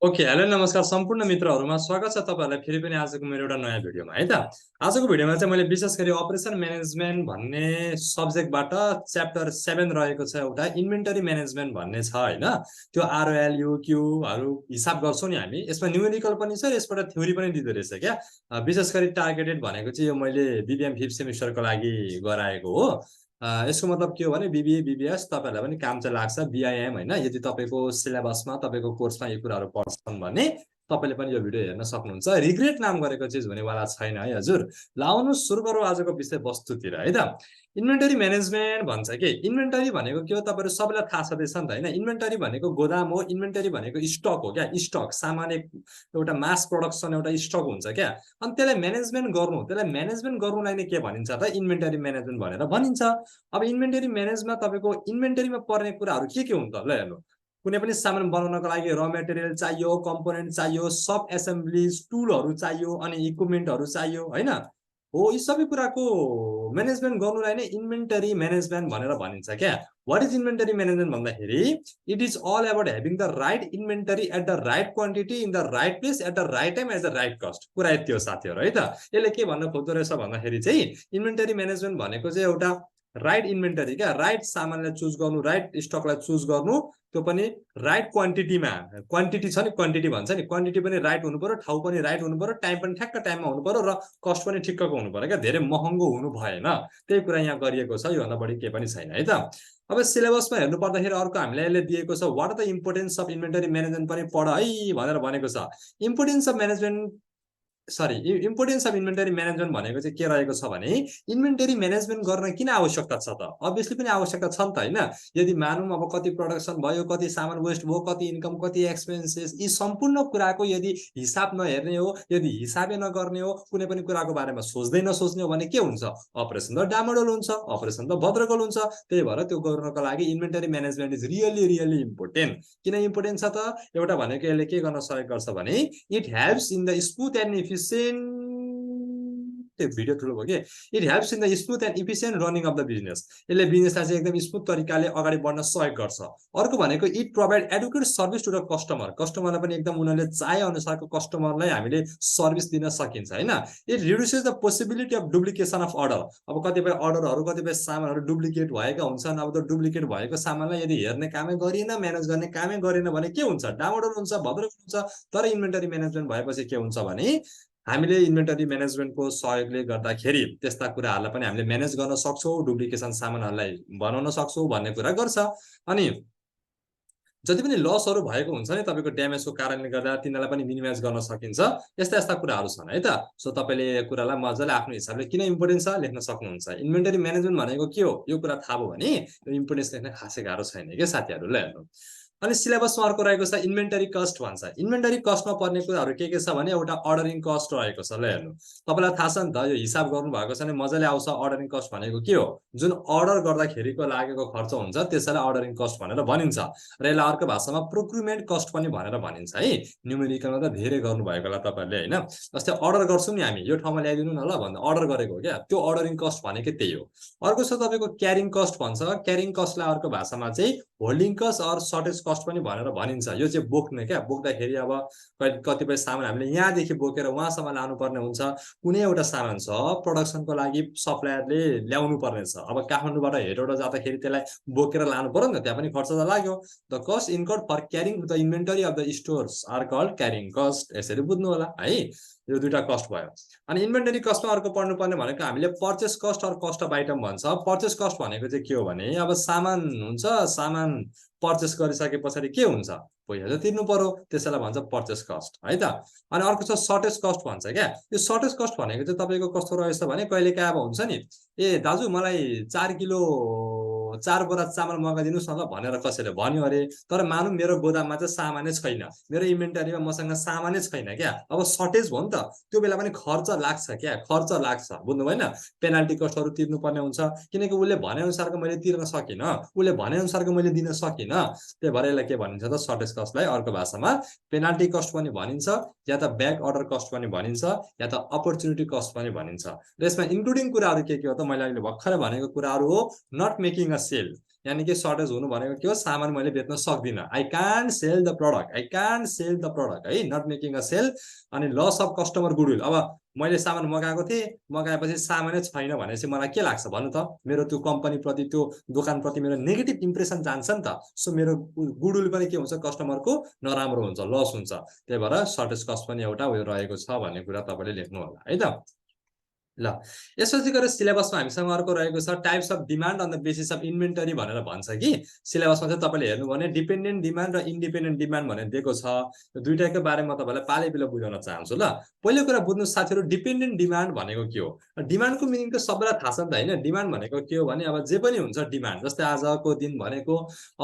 Okay, hello नमस्कार सम्पूर्ण मित्रहरूमा स्वागत छ तपाईहरुलाई फेरि पनि आजको मेरो एउटा नयाँ भिडियोमा है त। आजको भिडियोमा चाहिँ मैले विशेष गरी अपरेसन म्यानेजमेन्ट भन्ने सब्जेक्टबाट च्याप्टर 7 रहेको छ एउटा इन्भेन्टरी म्यानेजमेन्ट भन्ने छ हैन। त्यो आरओएल यूक्यूहरु हिसाब गर्छौं नि हामी। यसमा न्यूमेरिकल पनि छ, यसबाट थ्योरी पनि दिँदै रहेछ क्या। विशेष गरी टार्गेटेड भनेको चाहिँ यो मैले बीबीएम 5th सेमिस्टरको लागि गराएको हो। यसको मतलब के हो भने बीबीए बीबीएस तपाईहरुलाई पनि काम चाहिँ लाग्छ। बीआईएम हैन, यदि तपाईको सिलेबसमा तपाईको कोर्समा यो कुराहरु पढ्छन् भने तपाईले पनि यो भिडियो हेर्न सक्नुहुन्छ। रिग्रेट नाम गरेको चीज हुनेवाला छैन है हजुर। ल आउनु सुरु गरौँ आजको विषय वस्तुतिर है त। इन्भेन्टरी म्यानेजमेन्ट भन्छ के? इन्भेन्टरी भनेको के हो तपाईहरु सबैलाई थाहा छँदैछ नि त हैन। इन्भेन्टरी भनेको गोदाम हो, इन्भेन्टरी भनेको स्टक हो क्या। स्टक सामान एउटा मास प्रोडक्सन एउटा स्टक हुन्छ क्या। अनि त्यसलाई म्यानेजमेन्ट गर्नु, त्यसलाई म्यानेजमेन्ट गर्नुलाई नै के भनिन्छ त? इन्भेन्टरी म्यानेजमेन्ट भनेर भनिन्छ। अब इन्भेन्टरी म्यानेजमा तपाईको इन्भेन्टरीमा पर्ने कुराहरु के हुन्छ ल हेर्नु। कुनै पनि सामान बनाउनको लागि र मटेरियल चाहियो, कम्पोनेन्ट चाहियो, सब एसेम्ब्लिज टुलहरु चाहियो, अनि इक्विपमेन्टहरु चाहियो हैन। हो यी सबै कुराको म्यानेजमेन्ट गर्नुलाई नै इन्भेन्टरी म्यानेजमेन्ट भनेर भनिन्छ क्या। व्हाट इज इन्भेन्टरी म्यानेजमेन्ट भन्दाखेरि it is all about having the right inventory at the right quantity in the right place at the right time at the right cost. कुरा यति हो साथीहरु है त। यसले के भन्न खोज्दो रहेछ भन्दाखेरि चाहिँ इन्भेन्टरी म्यानेजमेन्ट भनेको चाहिँ एउटा राइट इन्भेन्टरी क्या, राइट सामानलाई चुज गर्नु, राइट स्टकलाई चुज गर्नु, त्यो पनि राइट क्वान्टिटीमा। क्वान्टिटी छ नि, क्वान्टिटी भन्छ नि, क्वान्टिटी पनि राइट हुनु पर्यो, ठाउँ पनि राइट हुनु पर्यो, टाइम पनि ठ्याक्क टाइममा हुनु पर्यो र कस्ट पनि ठिक्कको हुनु पर्यो क्या। धेरै महँगो हुनु भएन। त्यही कुरा यहाँ गरिएको छ, यो भन्दा बढी केही पनि छैन है त। अब सिलेबसमा हेर्नु पर्दाखेरि अर्को हामीलाई यसले दिएको छ what are the importance of inventory management पनि पढ है भनेर भनेको छ। Importance of management importance of inventory management भनेको चाहिँ के रहेको छ भने इन्भेन्टरी म्यानेजमेन्ट गर्न किन आवश्यकता छ त? अभियसली पनि आवश्यकता छ नि त हैन। यदि मानौं अब कति प्रोडक्सन भयो, कति सामान वेस्ट भयो, कति इन्कम, कति एक्सपेन्सेस, यी सम्पूर्ण कुराको यदि हिसाब नहेर्ने हो, यदि हिसाबै नगर्ने हो, कुनै पनि कुराको बारेमा सोच्दै नसोच्ने हो भने के हुन्छ? अपरेसन त डामाडोल हुन्छ, अपरेसन त भद्रगोल हुन्छ। त्यही भएर त्यो गर्नको लागि inventory management is really important. किन इम्पोर्टेन्ट छ त? एउटा भनेको यसले के गर्न सहयोग गर्छ भने it helps in the smooth and video ठुलो भयो के। It helps in the smooth and efficient running of the business. यसले बिजनेसलाई चाहिँ एकदम स्मुथ तरिकाले अगाडि बढ्न सहयोग गर्छ। अर्को भनेको it provide adequate service to the customer. कस्टमरलाई पनि एकदम उनीहरूले चाहे अनुसारको कस्टमरलाई हामीले सर्भिस दिन सकिन्छ हैन। It reduces the possibility of duplication of order. अब कतिपय अर्डरहरु, कतिपय सामानहरु डुप्लिकेट भएका हुन्छन्। अब त्यो डुप्लिकेट भएको सामानलाई यदि हेर्ने कामै गरिएन, म्यानेज गर्ने कामै गरिएन भने के हुन्छ? डामाडोल हुन्छ, भद्रगोल हुन्छ। तर इन्भेन्टरी म्यानेजमेन्ट भएपछि के हुन्छ भने हामीले इन्भेन्टरी म्यानेजमेन्टको सहयोगले गर्दाखेरि त्यस्ता कुराहरुलाई पनि हामीले म्यानेज गर्न सक्छौं, डुप्लिकेसन सामानहरुलाई बनाउन सक्छौं भन्ने कुरा गर्छ। अनि जति पनि लसहरु भएको हुन्छ नि तपाईको ड्यामेजको कारणले गर्दा तिनीलाई पनि मिनिमाइज गर्न सकिन्छ। यस्ता यस्ता कुराहरु छन् है त। सो तपाईले यो कुरालाई मजाले आफ्नो हिसाबले किन इम्पोर्टेन्ट छ लेख्न सक्नुहुन्छ। इन्भेन्टरी म्यानेजमेन्ट भनेको के हो यो कुरा थाहा भयो भने यो इम्पोर्टेन्स लेख्न खासै गाह्रो छैन के साथीहरु। ल हेर्नु, अनि सिलेबसमा अर्को रहेको छ इन्भेन्टरी कस्ट भन्छ। इन्भेन्टरी कस्टमा पर्ने कुराहरु के छ भने एउटा अर्डरिङ कस्ट रहेको छ। ल हेर्नु, तपाईलाई थाहा छ नि त, यो हिसाब गर्नु भएको छ भने मजाले आउँछ। अर्डरिङ कस्ट भनेको के हो? जुन अर्डर गर्दाखेरिको लागेको खर्च हुन्छ त्यसैलाई अर्डरिङ कस्ट भनेर भनिन्छ। र यसलाई अर्को भाषामा प्रोक्युरमेन्ट कस्ट पनि भनेर भनिन्छ है। न्यूमेरिकलमा त धेरै गर्नु भएको होला तपाईहरुले हैन। जस्तै अर्डर गर्छौं नि हामी, यो ठाउँमा ल्याइदिनु न ल भन्दा अर्डर गरेको हो क्या, त्यो अर्डरिङ कस्ट भनेको त्यही हो। अर्को छ तपाईको क्यारिङ कस्ट भन्छ। क्यारिङ कस्टलाई अर्को भाषामा चाहिँ holding cost or storage cost पनि भनेर भनिन्छ। यो चाहिँ बोक्ने क्या। बोक्दाखेरि अब कतिपय सामान हामीले यहाँदेखि बोकेर वहाँसम्म लानु पर्ने हुन्छ। कुनै एउटा सामान छ प्रोडक्सनको लागि सप्लायरले ल्याउनु पर्ने छ। अब काठमाडौँबाट हेटौडा जाँदाखेरि त्यसलाई बोकेर लानु पर्यो नि त, त्यहाँ पनि खर्च त लाग्यो। The cost incurred for carrying the inventory of the stores are called carrying cost. यसरी बुझ्नु होला है। यो दुईटा कस्ट भयो। अनि इन्भेन्टरी कस्टमा अर्को पढ्नु पर्ने भनेको हामीले purchase cost or cost of item भन्छ। पर्चेस कस्ट भनेको चाहिँ के हो भने अब सामान हुन्छ, सामान पर्चेस गरिसकेपछि के हुन्छ? पैसा त तिर्नु पर्यो, त्यसैलाई भन्छ पर्चेस कस्ट है त। अनि अर्को छ सर्टेज कस्ट भन्छ क्या। यो सर्टेज कस्ट भनेको चाहिँ तपाईको कस्तो रहेछ भने कहिले काहीँ अब हुन्छ नि, ए दाजु मलाई 4 किलो 4 बोरा चामल मगाइदिनुस् न ल भनेर कसैले भन्यो अरे। तर मानौं मेरो गोदाममा चाहिँ सामानै छैन, मेरो इन्भेन्टरीमा मसँग सामानै छैन क्या। अब सर्टेज भयो नि त, त्यो बेला पनि खर्च लाग्छ क्या, खर्च लाग्छ। बुझ्नु भएन? पेनाल्टी कस्टहरु तिर्नु पर्ने हुन्छ, किनकि उले भने अनुसारको मैले तिर्न सकिन, उले भने अनुसारको मैले दिन सकिन। त्यही भएर यसलाई के भनिन्छ त? सर्टेज कस्टलाई अर्को भाषामा पेनाल्टी कस्ट पनि भनिन्छ, या त ब्याक अर्डर कस्ट पनि भनिन्छ, या त अपर्चुनिटी कस्ट पनि भनिन्छ। र यसमा इन्क्लुडिङ कुराहरु के हो त? मैले अहिले भर्खरै भनेको कुराहरु हो। नट मेकिङ अ सेल, यानी कि सर्टेज हुनु भनेको के हो सामान मैले बेच्न सक्दिनँ I can't sell the product है नट मेकिङ अ सेल अनि लस अफ कस्टमर गुडविल अब मैले सामान मगाएको थिएँ मगाएपछि सामानै छैन भनेपछि मलाई के लाग्छ भन्नु त मेरो त्यो कम्पनी प्रति त्यो दोकान प्रति मेरो नेगेटिभ इम्प्रेसन जान्छ नि त सो मेरो गुडविल पनि के हुन्छ कस्टमरको नराम्रो हुन्छ लस हुन्छ त्यही भएर सर्टेज कस्ट पनि एउटा उयो रहेको छ भन्ने कुरा तपाईले लेख्नु होला है त ल यसपछि गएर सिलेबसमा हामीसँग अर्को रहेको छ types of demand on the basis of inventory भनेर भन्छ कि सिलेबसमा चाहिँ तपाईले हेर्नु भने डिपेन्डेन्ट डिमान्ड र इन्डिपेन्डेन्ट डिमान्ड भनेर दिएको छ यो दुईटाको बारेमा तपाईलाई पाले बिलो बुझाउन चाहन्छु ल पहिलो कुरा बुझ्नु साथीहरु डिपेन्डेन्ट डिमान्ड भनेको के हो डिमान्डको मिनिङ त सबैलाई थाहा छ नि त हैन डिमान्ड भनेको के हो भने अब जे पनि हुन्छ डिमान्ड जस्तै आजको दिन भनेको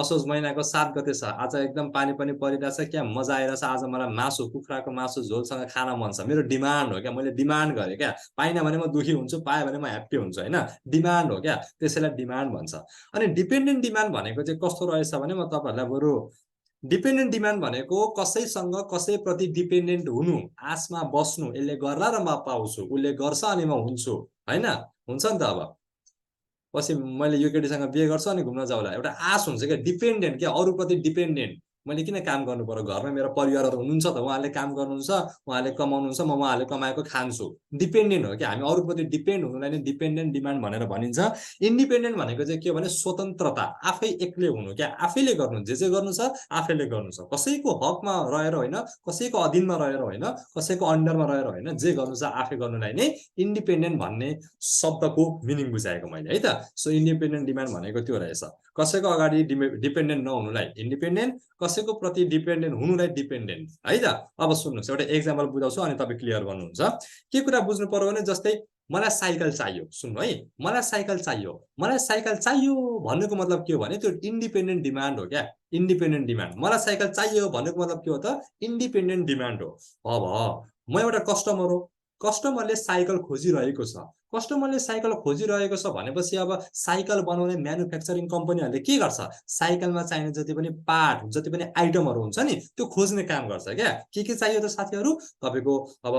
असोज महिनाको 7 गते छ आज एकदम पानी पनि परिरहेछ क्या मजा आइरहेछ आज मलाई मासु कुखुराको मासु झोलसँग खान मन छ मेरो डिमान्ड हो क्या मैले डिमान्ड गरे क्या पाइन भने म दुखी हुन्छु पाए भने म ह्याप्पी हुन्छु हैन डिमान्ड हो क्या त्यसैलाई डिमान्ड भन्छ अनि डिपेन्डेन्ट डिमान्ड भनेको चाहिँ कस्तो रहेछ भने म तपाईहरुलाई बरु डिपेन्डेन्ट डिमान्ड भनेको कसैसँग कसैप्रति डिपेन्डेन्ट हुनु आशमा बस्नु यसले गर्ला र म पाउँछु उले गर्छ अनि म हुन्छु हैन हुन्छ नि त अब पछि मैले यो केटीसँग बिहे गर्छु अनि घुम्न जाउला एउटा आश हुन्छ के डिपेन्डेन्ट के अरूप्रति डिपेन्डेन्ट मैले किन काम गर्नु पर्यो घरमा मेरो परिवारहरु हुनुहुन्छ त उहाँले काम गर्नुहुन्छ उहाँले कमाउनुहुन्छ म उहाँले कमाएको खान्छु डिपेन्डेन्ट हो के हामी अरूप्रति डिपेन्ड हुनुलाई नै डिपेन्डेन्ट डिमान्ड भनेर भनिन्छ इन्डिपेन्डेन्ट भनेको चाहिँ के भने स्वतन्त्रता आफै एक्लै हुनु क्या आफैले गर्नु जे गर्नु छ आफैले गर्नु छ कसैको हकमा रहेर होइन कसैको अधीनमा रहेर होइन कसैको अन्डरमा रहेर होइन जे गर्नु छ आफै गर्नुलाई नै इन्डिपेन्डेन्ट भन्ने शब्दको मिनिङ बुझाएको मैले है त सो इन्डिपेन्डेन्ट डिमान्ड भनेको त्यो रहेछ कसैको अगाडि डिपेन्डेन्ट नहुनुलाई इन्डिपेन्डेन्ट कसैको प्रति डिपेन्डेन्ट हुनुलाई डिपेन्डेन्ट है त अब सुन्नुस् एउटा एक्जाम्पल बुझाउँछु अनि तपाई क्लियर गर्नुहुन्छ के कुरा बुझ्नु पर्यो भने जस्तै मलाई साइकल चाहियो सुन्नु है मलाई साइकल चाहियो भन्नुको मतलब के हो भने त्यो इन्डिपेन्डेन्ट डिमान्ड हो क्या इन्डिपेन्डेन्ट डिमान्ड मलाई साइकल चाहियो भन्नुको मतलब के हो त इन्डिपेन्डेन्ट डिमान्ड हो अब म एउटा कस्टमर हो कस्टमरले साइकल खोजिरहेको छ कस्टमरले साइकल खोजिरहेको छ भनेपछि अब साइकल बनाउने म्यानुफ्याक्चरिङ कम्पनीहरुले के गर्छ साइकलमा चाहिने जति पनि पार्ट जति पनि आइटमहरु हुन्छ नि त्यो खोज्ने काम गर्छ क्या के चाहियो त साथीहरु तपाईको अब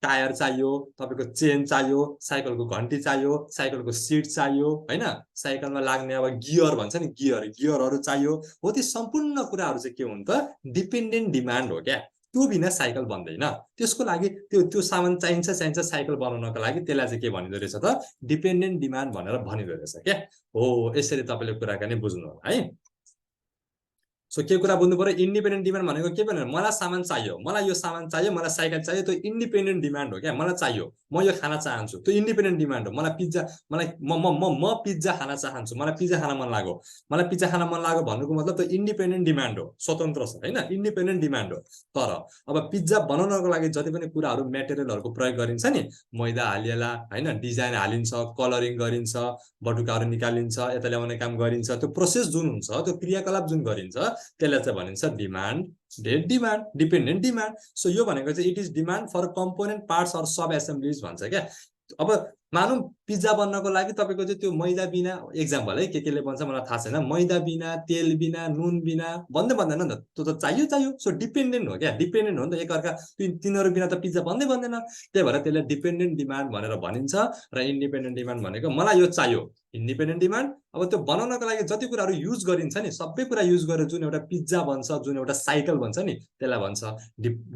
टायर चाहियो तपाईको चेन चाहियो साइकलको घण्टी चाहियो साइकलको सीट चाहियो हैन साइकलमा लाग्ने अब गियर भन्छ नि गियरहरु चाहियो हो ती सम्पूर्ण कुराहरु चाहिँ के हुन् त डिपेन्डेन्ट डिमान्ड हो क्या त्यो बिना साइकल बन्दैन त्यसको लागि त्यो सामान चाहिन्छ साइकल बनाउनको लागि त्यसलाई चाहिँ के भनिदो रहेछ त डिपेन्डेन्ट डिमान्ड भनेर भनिदो रहेछ के हो यसरी तपाईले कुराकानी बुझ्नु होला है सो के कुरा बुझ्नु पर्यो इन्डिपेन्डेन्ट डिमान्ड भनेको के भने मलाई सामान चाहियो मलाई यो सामान चाहियो मलाई साइकल चाहियो त्यो इन्डिपेन्डेन्ट डिमान्ड हो क्या मलाई चाहियो म यो खाना चाहन्छु त्यो इन्डिपेन्डेन्ट डिमान्ड हो मलाई पिज्जा मलाई म पिज्जा खाना चाहन्छु मलाई पिज्जा खान मन लाग्यो भन्नुको मतलब त्यो इन्डिपेन्डेन्ट डिमान्ड हो स्वतन्त्र छ हैन इन्डिपेन्डेन्ट डिमान्ड हो तर अब पिज्जा बनाउनको लागि जति पनि कुराहरु मटेरियलहरुको प्रयोग गरिन्छ नि मैदा हालिएला हैन डिजाइन हालिन्छ कलरिङ गरिन्छ बटुकाहरु निकालिन्छ यता ल्याउने काम गरिन्छ त्यो प्रोसेस जुन हुन्छ त्यो क्रियाकलाप जुन गरिन्छ त्यसलाई चाहिँ भनिन्छ डिमान्ड डिपेन्डेन्ट डिमान्ड सो यो भनेको चाहिँ it is demand for component parts or sub assemblies भन्छ क्या अब मानौं पिज्जा बन्नको लागि तपाईको चाहिँ त्यो मैदा बिना एक्जाम्पल है केले भन्छ मलाई थाहा छैन मैदा बिना तेल बिना नुन बिना भन्दैन नि त त्यो त चाहियो सो डिपेन्डेन्ट हो क्या डिपेन्डेन्ट हो नि त एकअर्का तिनीहरु बिना त पिज्जा बन्दैन त्यही भएर त्यसलाई डिपेन्डेन्ट डिमान्ड भनेर भनिन्छ र इन्डिपेन्डेन्ट डिमान्ड भनेको मलाई यो चाहियो इन्डिपेन्डेन्ट डिमान्ड अब त्यो बनाउनको लागि जति कुराहरु युज गरिन्छ नि सबै कुरा युज गरेर जुन एउटा पिज्जा बन्छ जुन एउटा साइकल बन्छ नि त्यसलाई भन्छ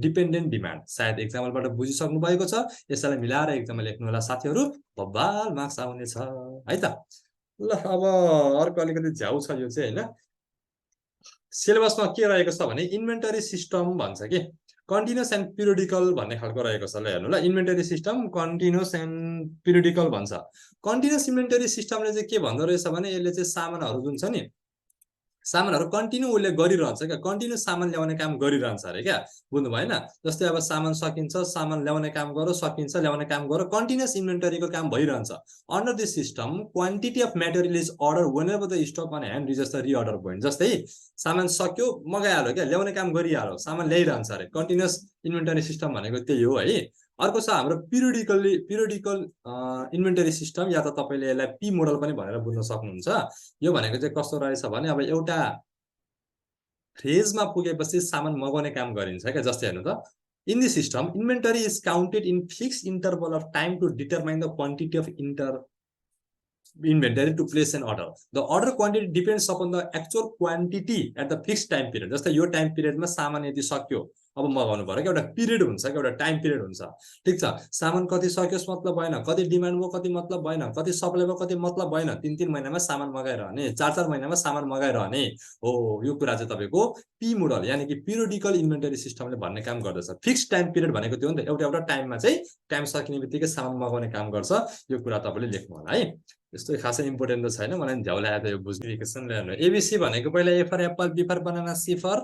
डिपेन्डेन्ट डिमान्ड सायद एक्जाम्पलबाट बुझिसक्नु भएको छ यसैलाई मिलाएर एक्जाममा लेख्नु होला साथीहरु बब्बाल मार्क्स आउने छ है त ल अब अर्को अलिकति झ्याउ छ यो चाहिँ हैन सिलेबसमा के रहेको छ भने इन्भेन्टरी सिस्टम भन्छ के कन्टिन्युअस एन्ड पिरियोडिकल भन्ने खालको रहेको छ ल हेर्नु ल इन्भेन्टरी सिस्टम कन्टिन्युअस एन्ड पिरियोडिकल भन्छ कन्टिन्युअस इन्भेन्टरी सिस्टमले चाहिँ के भन्दो रहेछ भने यसले चाहिँ सामानहरु जुन छ नि सामानहरु कन्टिन्यू उले गरिरहन्छ क्या कन्टिन्यू सामान ल्याउने काम गरिरहन्छ अरे क्या बुझ्नु भएन जस्तै अब सामान सकिन्छ सामान ल्याउने काम गरो सकिन्छ ल्याउने काम गरो कन्टिन्युअस इन्भेन्टरीको काम भइरहन्छ under this system quantity of material is order whenever the stock on hand reaches the reorder point जस्तै सामान सक्यो मगाइहाल्यो क्या ल्याउने काम गरिहाल्यो सामान ल्याइरहन्छ अरे कन्टिन्युअस इन्भेन्टरी सिस्टम भनेको त्यही हो है अर्को छ हाम्रो पिरियोडिकल इन्भेन्टरी सिस्टम या त तपाईले यसलाई पी मोडल पनि भनेर बुझ्न सक्नुहुन्छ यो भनेको चाहिँ कस्तो रहेछ भने अब एउटा फेजमा पुगेपछि सामान मगाउने काम गरिन्छ क्या जस्तै हेर्नु त in this system inventory is counted in fixed interval of time to determine the quantity of inventory to place an order. The order quantity depends upon the actual quantity at the fixed time period. जस्तै यो time पिरियडमा सामान यति सक्यो, अब मगाउनु पर्यो कि एउटा पिरियड हुन्छ कि एउटा टाइम पिरियड हुन्छ। ठीक छ, सामान कति सक्योस् मतलब भएन, कति डिमान्ड भयो कति मतलब भएन, कति सप्लाई भयो कति मतलब भएन, 3-3 महिनामा सामान मगाइरहने, 4-4 महिनामा सामान मगाइरहने हो। यो कुरा चाहिँ तपाईको पी मोडल यानी कि पिरियोडिकल इन्भेन्टरी सिस्टमले भन्ने काम गर्दछ। फिक्स्ड टाइम पिरियड भनेको त्यो हो नि त, एउटा एउटा टाइममा चाहिँ टाइम सकिने बित्तिकै सामान मगाउने काम गर्छ। यो कुरा तपाईले लेख्नु होला है। यस्तो खासै इम्पोर्टेन्ट त छैन, मलाई झ्याउला आयो त यो बुझ्निफिकेसन ल्याउनु। एबीसी भनेको पहिला A for apple, B for banana, C for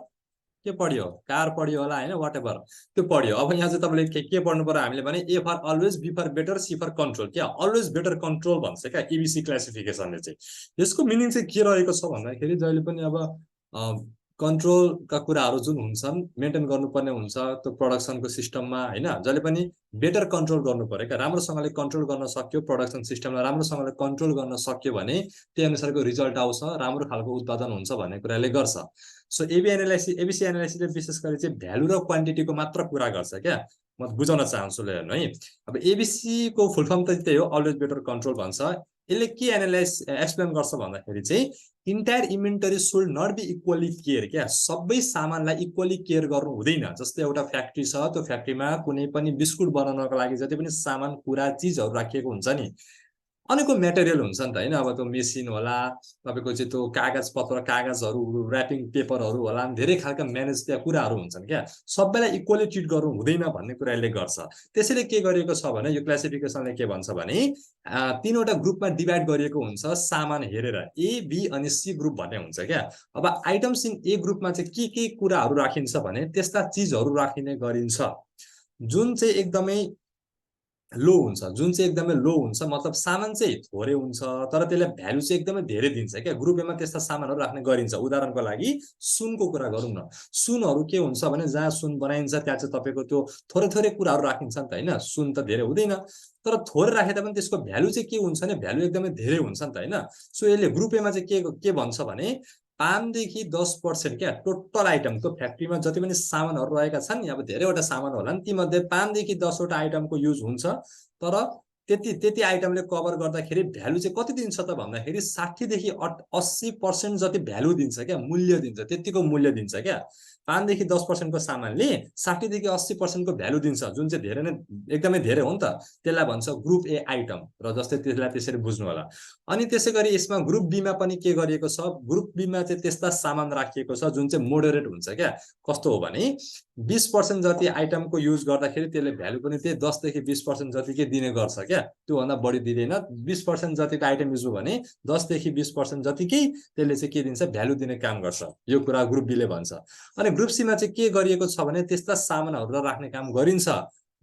के पढ्यो, कार पढ्यो होला हैन, व्हाटएभर त्यो पढ्यो। अब यहाँ चाहिँ तपाईले के पढ्नु पर्यो हामीले भने A for always, B for better, C for control. क्या अलवेज बेटर कन्ट्रोल भन्छ क्या एबीसी क्लासिफिकेसनले चाहिँ। यसको मिनिङ चाहिँ के रहेको छ भन्दाखेरि जहिले पनि अब कन्ट्रोलका कुराहरू जुन हुन्छन् मेन्टेन गर्नुपर्ने हुन्छ त्यो प्रोडक्सनको सिस्टममा हैन, जहिले पनि बेटर कन्ट्रोल गर्नु पर्यो क्या। राम्रोसँगले कन्ट्रोल गर्न सक्यो, प्रोडक्सन सिस्टमलाई राम्रोसँगले कन्ट्रोल गर्न सक्यो भने त्यही अनुसारको रिजल्ट आउँछ, राम्रो खालको उत्पादन हुन्छ भन्ने कुराले गर्छ। सो एबीसी एनालाइसिसले विशेष गरी चाहिँ भ्यालु र क्वान्टिटीको मात्र कुरा गर्छ क्या। म बुझाउन चाहन्छु ल हेर्नु है। अब एबीसी को फुल फर्म त त्यही हो, अलवेज बेटर कन्ट्रोल भन्छ। यसले के एक्सप्लेन गर्छ भन्दाखेरि चाहिँ entire inventory should not be equally care. क्या सबै सामानलाई इक्वली केयर गर्नु हुँदैन। जस्तै एउटा फ्याक्ट्री छ, त्यो फ्याक्ट्रीमा कुनै पनि बिस्कुट बनाउनको लागि जति पनि सामान कुरा चिजहरू राखिएको हुन्छ नि, अनेकौं मेटेरियल हुन्छ नि त हैन। अब त्यो मेसिन होला, तपाईको चाहिँ त्यो कागज पत्र, कागजहरू, र्यापिङ पेपरहरू होला, धेरै खालका म्यानेज त्यहाँ कुराहरू हुन्छन् क्या। सबैलाई इक्वली ट्रिट गर्नु हुँदैन भन्ने कुराले गर्छ। त्यसैले के गरिएको छ भने यो क्लासिफिकेसनले के भन्छ भने तीनवटा ग्रुपमा डिभाइड गरिएको हुन्छ सामान हेरेर, ए बी अनि सी ग्रुप भन्ने हुन्छ क्या। अब आइटम्स इन ए ग्रुपमा चाहिँ के कुराहरू राखिन्छ भने त्यस्ता चीजहरू राखिने गरिन्छ जुन चाहिँ एकदमै लो हुन्छ। जुन चाहिँ एकदमै लो हुन्छ मतलब सामान चाहिँ थोरै हुन्छ तर त्यसले भ्यालु चाहिँ एकदमै धेरै दिन्छ क्या। ग्रुप एमा त्यस्ता सामानहरू राख्ने गरिन्छ। उदाहरणको लागि सुनको कुरा गरौँ न। सुनहरू के हुन्छ भने जहाँ सुन बनाइन्छ त्यहाँ चाहिँ तपाईको त्यो थोरै थोरै कुराहरू राखिन्छ नि त हैन। सुन त धेरै हुँदैन तर थोरै राखे तापनि त्यसको भ्यालु चाहिँ के हुन्छ भने भ्यालु एकदमै धेरै हुन्छ नि त हैन। सो यसले ग्रुप एमा चाहिँ के भन्छ भने 5 देखि 10% क्या टोटल आइटम त्यो फ्याक्ट्रीमा जति पनि सामानहरू रहेका छन्, अब धेरैवटा सामान होला नि, ती मध्ये 5 देखि 10 वटा आइटमको युज हुन्छ। तर त्यति आइटमले कभर गर्दाखेरि भ्यालु चाहिँ कति दिन्छ त भन्दाखेरि 60 देखि 80% जति भ्यालु दिन्छ क्या, मूल्य दिन्छ, त्यतिको मूल्य दिन्छ क्या। 5 देखि 10% को सामानले 60 देखि 80% को भ्यालु दिन्छ, जुन चाहिँ धेरै नै एकदमै धेरै हो नि त। त्यसलाई भन्छ ग्रुप ए आइटम र जस्तै त्यसलाई त्यसरी बुझ्नु होला। अनि त्यसैगरी यसमा ग्रुप बी मा पनि के गरिएको छ, ग्रुप बी मा चाहिँ त्यस्ता सामान राखिएको छ जुन चाहिँ मोडरेट हुन्छ क्या। कस्तो हो भने 20% जति आइटमको युज गर्दाखेरि त्यसले भ्यालु पनि त्यही 10 देखि 20% जतिकै दिने गर्छ क्या, त्यो भन्दा बढी दिदैन। 20% जतिको आइटम युज हो भने 10 देखि 20% जतिकै त्यसले चाहिँ के दिन्छ, भ्यालु दिने काम गर्छ। यो कुरा ग्रुप बी ले भन्छ। अनि ग्रुप सी मा चाहिँ के गरिएको छ भने त्यस्ता सामानहरु राख्ने काम गरिन्छ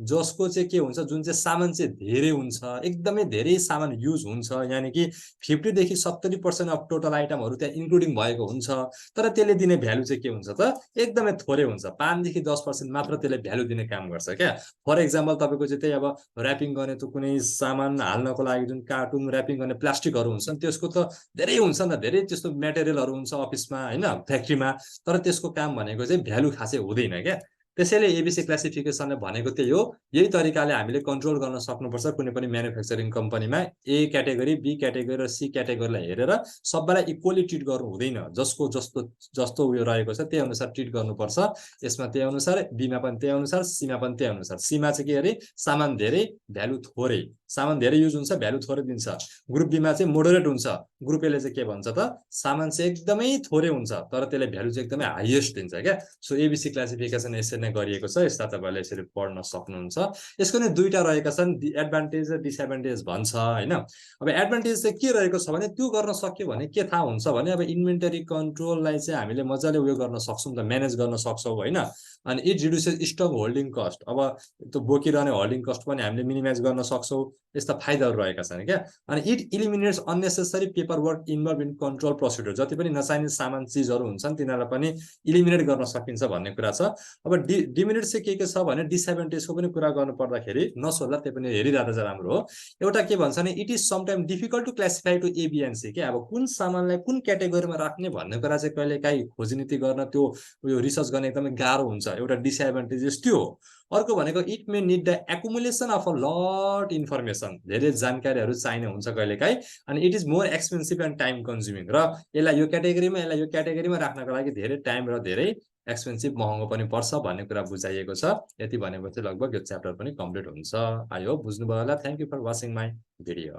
जसको चाहिँ के हुन्छ, जुन चाहिँ सामान चाहिँ धेरै हुन्छ, एकदमै धेरै सामान युज हुन्छ, यानी कि 50 देखि 70% अफ टोटल आइटमहरु त्यहाँ इन्क्लुडिङ भएको हुन्छ। तर त्यसले दिने भ्यालु चाहिँ के हुन्छ त, एकदमै थोरै हुन्छ। 5 देखि 10% मात्र त्यसले भ्यालु दिने काम गर्छ क्या। फर एक्जाम्पल तपाईको चाहिँ त्यही अब र्यापिङ गर्ने त कुनै सामान हाल्नको लागि जुन कार्टुन र्यापिङ गर्ने प्लास्टिकहरु हुन्छन् त्यसको त धेरै हुन्छ नि त, धेरै त्यस्तो मटेरियलहरु हुन्छ अफिसमा हैन, फ्याक्ट्रीमा। तर त्यसको काम भनेको चाहिँ भ्यालु खासै हुँदैन क्या। त्यसैले एबीसी क्लासिफिकेसनले भनेको त्यही हो, यही तरिकाले हामीले कन्ट्रोल गर्न सक्नुपर्छ कुनै पनि म्यानुफ्याक्चरिङ कम्पनीमा। ए क्याटेगोरी, बी क्याटेगोरी र सी क्याटेगोरीलाई हेरेर सबैलाई इक्वली ट्रिट गर्नु हुँदैन। जसको जस्तो उयो रहेको छ त्यही अनुसार ट्रिट गर्नुपर्छ। यसमा त्यही अनुसार, बीमा पनि त्यही अनुसार, सीमा पनि त्यही अनुसार। सीमा चाहिँ के अरे, सामान धेरै भ्यालु थोरै, सामान धेरै युज हुन्छ भ्यालु थोरै दिन्छ। ग्रुप बीमा चाहिँ मोडरेट हुन्छ। ग्रुप एले चाहिँ के भन्छ त, सामान चाहिँ एकदमै थोरै हुन्छ तर त्यसले भ्यालु चाहिँ एकदमै हाईएस्ट दिन्छ क्या। सो एबीसी क्लासिफिकेसन यसरी नै गरिएको छ। यसलाई तपाईले यसरी पढ्न सक्नुहुन्छ। यसको नै दुईटा रहेका छन्, एडभान्टेज र डिसएडभान्टेज भन्छ हैन। अब एडभान्टेज चाहिँ के रहेको छ भने त्यो गर्न सक्यो भने के थाहा हुन्छ भने अब इन्भेन्टरी कन्ट्रोललाई चाहिँ हामीले मजाले उयो गर्न सक्छौं त, म्यानेज गर्न सक्छौं हैन। अनि it reduces stock holding cost, अब त्यो बोकिरहने होल्डिङ कस्ट पनि हामीले मिनिमाइज गर्न सक्छौं। यस्ता फाइदाहरु रहेका छन् क्या। अनि it eliminates unnecessary paper work involve in control procedure, जति पनि नचाहिने सामान चीजहरु हुन्छन् तिनीहरुलाई पनि इलिमिनेट गर्न सकिन्छ भन्ने कुरा छ। अब डिमेरिट चाहिँ के छ भने डिसएडभान्टेजको पनि कुरा गर्नु पर्दाखेरि नसोध्ला, त्यो पनि हेरिरहेको चाहिँ राम्रो हो। एउटा के भन्छ भने it is sometime difficult to classify to एबिएनसी के, अब कुन सामानलाई कुन क्याटेगोरीमा राख्ने भन्ने कुरा चाहिँ कहिलेकाहीँ खोजनीति गर्न त्यो उयो रिसर्च गर्ने एकदमै गाह्रो हुन्छ। एउटा डिसएडभान्टेजेस त्यो हो। अर्को भनेको it may need the accumulation of a lot information, धेरै जानकारीहरू चाहिने हुन्छ कहिलेकाहीँ, अनि it is more expensive and time consuming, र यसलाई यो क्याटेगोरीमा राख्नको लागि धेरै टाइम र धेरै एक्सपेन्सिभ महँगो पनि पर्छ भन्ने कुरा बुझाइएको छ। यति भनेपछि लगभग यो च्याप्टर पनि कम्प्लिट हुन्छ। आई होप बुझ्नुभयो होला। Thank you for watching my video.